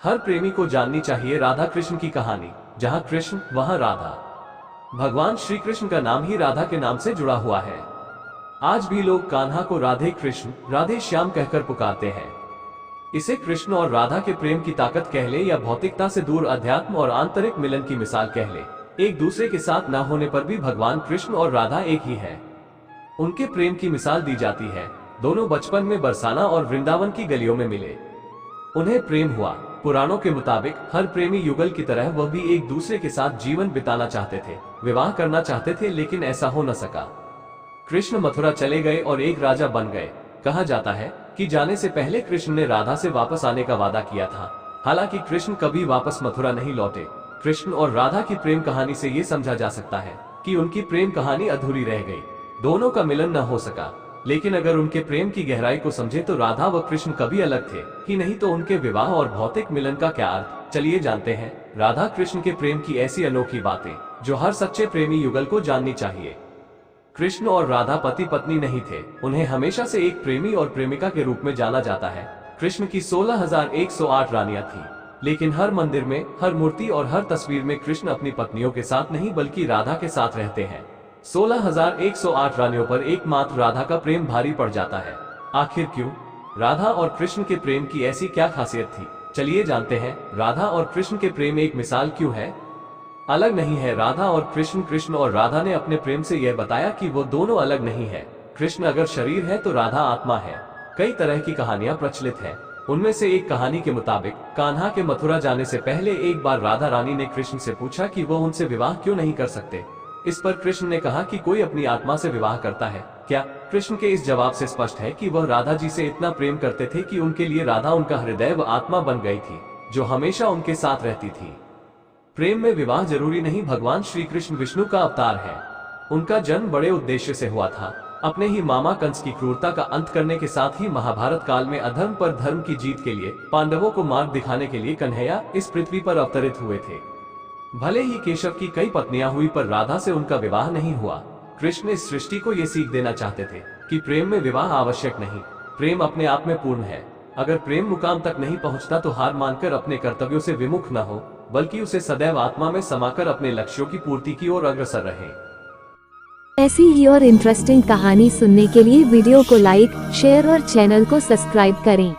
हर प्रेमी को जाननी चाहिए राधा कृष्ण की कहानी। जहां कृष्ण वहां राधा। भगवान श्री कृष्ण का नाम ही राधा के नाम से जुड़ा हुआ है। आज भी लोग कान्हा को राधे कृष्ण, राधे श्याम कहकर पुकारते हैं। इसे कृष्ण और राधा के प्रेम की ताकत कह ले या भौतिकता से दूर अध्यात्म और आंतरिक मिलन की मिसाल कह ले। एक दूसरे के साथ न होने पर भी भगवान कृष्ण और राधा एक ही है। उनके प्रेम की मिसाल दी जाती है। दोनों बचपन में बरसाना और वृंदावन की गलियों में मिले। उन्हें प्रेम हुआ। पुराणों के मुताबिक हर प्रेमी युगल की तरह वह भी एक दूसरे के साथ जीवन बिताना चाहते थे, विवाह करना चाहते थे, लेकिन ऐसा हो न सका। कृष्ण मथुरा चले गए और एक राजा बन गए। कहा जाता है कि जाने से पहले कृष्ण ने राधा से वापस आने का वादा किया था। हालांकि कृष्ण कभी वापस मथुरा नहीं लौटे। कृष्ण और राधा की प्रेम कहानी से ये समझा जा सकता है कि उनकी प्रेम कहानी अधूरी रह गई, दोनों का मिलन न हो सका। लेकिन अगर उनके प्रेम की गहराई को समझे तो राधा व कृष्ण कभी अलग थे ही नहीं, तो उनके विवाह और भौतिक मिलन का क्या अर्थ। चलिए जानते हैं राधा कृष्ण के प्रेम की ऐसी अनोखी बातें जो हर सच्चे प्रेमी युगल को जाननी चाहिए। कृष्ण और राधा पति पत्नी नहीं थे। उन्हें हमेशा से एक प्रेमी और प्रेमिका के रूप में जाना जाता है। कृष्ण की 16,108 रानियां थी, लेकिन हर मंदिर में, हर मूर्ति और हर तस्वीर में कृष्ण अपनी पत्नियों के साथ नहीं बल्कि राधा के साथ रहते हैं। 16,108 रानियों पर एकमात्र राधा का प्रेम भारी पड़ जाता है। आखिर क्यों? राधा और कृष्ण के प्रेम की ऐसी क्या खासियत थी? चलिए जानते हैं राधा और कृष्ण के प्रेम एक मिसाल क्यों है, अलग नहीं है। राधा और कृष्ण और राधा ने अपने प्रेम से यह बताया कि वो दोनों अलग नहीं है। कृष्ण अगर शरीर है तो राधा आत्मा है। कई तरह की कहानियां प्रचलित है। उनमें से एक कहानी के मुताबिक कान्हा के मथुरा जाने से पहले एक बार राधा रानी ने कृष्ण से पूछा कि वो उनसे विवाह क्यों नहीं कर सकते। इस पर कृष्ण ने कहा कि कोई अपनी आत्मा से विवाह करता है क्या? कृष्ण के इस जवाब से स्पष्ट है कि वह राधा जी से इतना प्रेम करते थे कि उनके लिए राधा उनका हृदय व आत्मा बन गई थी, जो हमेशा उनके साथ रहती थी। प्रेम में विवाह जरूरी नहीं। भगवान श्री कृष्ण विष्णु का अवतार है। उनका जन्म बड़े उद्देश्य से हुआ था। अपने ही मामा कंस की क्रूरता का अंत करने के साथ ही महाभारत काल में अधर्म पर धर्म की जीत के लिए पांडवों को मार्ग दिखाने के लिए कन्हैया इस पृथ्वी पर अवतरित हुए थे। भले ही केशव की कई पत्नियां हुई पर राधा से उनका विवाह नहीं हुआ। कृष्ण इस सृष्टि को ये सीख देना चाहते थे कि प्रेम में विवाह आवश्यक नहीं, प्रेम अपने आप में पूर्ण है। अगर प्रेम मुकाम तक नहीं पहुंचता तो हार मानकर अपने कर्तव्यों से विमुख न हो, बल्कि उसे सदैव आत्मा में समाकर अपने लक्ष्यों की पूर्ति की ओर अग्रसर रहे। ऐसी ही और इंटरेस्टिंग कहानी सुनने के लिए वीडियो को लाइक, शेयर और चैनल को सब्सक्राइब करें।